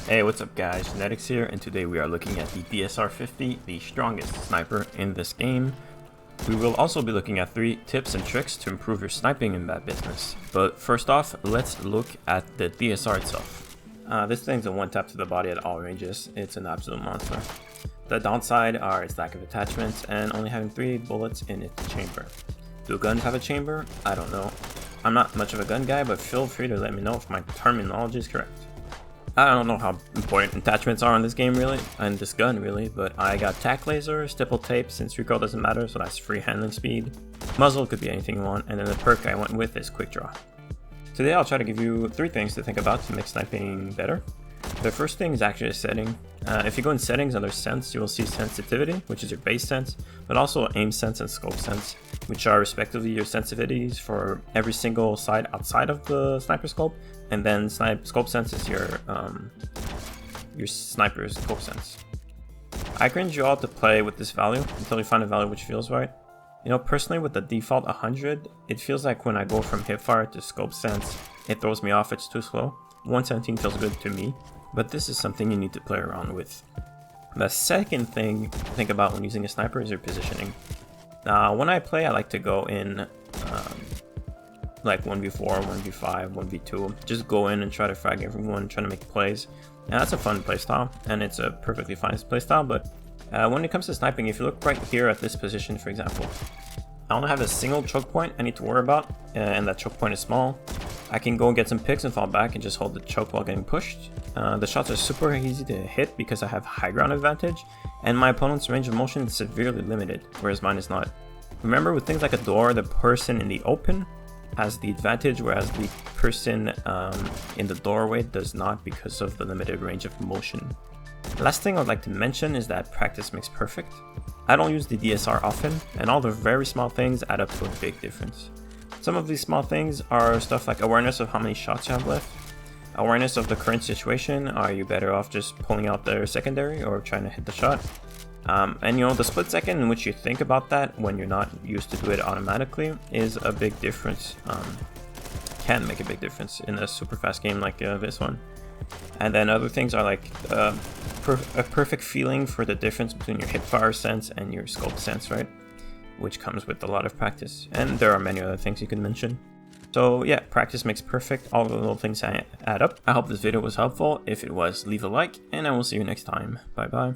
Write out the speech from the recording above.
Hey, what's up guys, Genetics here, and today we are looking at the DSR-50, the strongest sniper in this game. We will also be looking at 3 tips and tricks to improve your sniping in Bad Business. But first off, let's look at the DSR itself. This thing's a one tap to the body at all ranges. It's an absolute monster. The downside are its lack of attachments and only having 3 bullets in its chamber. Do guns have a chamber? I don't know. I'm not much of a gun guy, but feel free to let me know if my terminology is correct. I don't know how important attachments are on this game really, and this gun really, but I got tack laser, stipple tape since recoil doesn't matter, so that's free handling speed. Muzzle could be anything you want, and then the perk I went with is quick draw. Today I'll try to give you 3 things to think about to make sniping better. The first thing is actually a setting. If you go in settings under sense, you will see sensitivity, which is your base sense, but also aim sense and scope sense, which are respectively your sensitivities for every single side outside of the sniper scope, and then scope sense is your sniper's scope sense. I encourage you all to play with this value until you find a value which feels right. You know, personally with the default 100, it feels like when I go from hipfire to scope sense, it throws me off, it's too slow. 117 feels good to me, but this is something you need to play around with. The second thing to think about when using a sniper is your positioning. When I play, I like to go in like 1v4, 1v5, 1v2. Just go in and try to frag everyone, trying to make plays. And that's a fun playstyle, and it's a perfectly fine playstyle, but when it comes to sniping, if you look right here at this position, for example, I only have a single choke point I need to worry about, and that choke point is small. I can go and get some picks and fall back and just hold the choke while getting pushed. The shots are super easy to hit because I have high ground advantage, and my opponent's range of motion is severely limited, whereas mine is not. Remember, with things like a door, the person in the open has the advantage, whereas the person in the doorway does not because of the limited range of motion. Last thing I'd like to mention is that practice makes perfect. I don't use the DSR often, and all the very small things add up to a big difference. Some of these small things are stuff like awareness of how many shots you have left, awareness of the current situation, are you better off just pulling out their secondary or trying to hit the shot, and you know, the split second in which you think about that when you're not used to do it automatically is a big difference, can make a big difference in a super fast game like this one. And then other things are like a perfect feeling for the difference between your hipfire sense and your scope sense, right? Which comes with a lot of practice, and there are many other things you can mention. So yeah, practice makes perfect, all the little things add up. I hope this video was helpful. If it was, leave a like, and I will see you next time. Bye bye.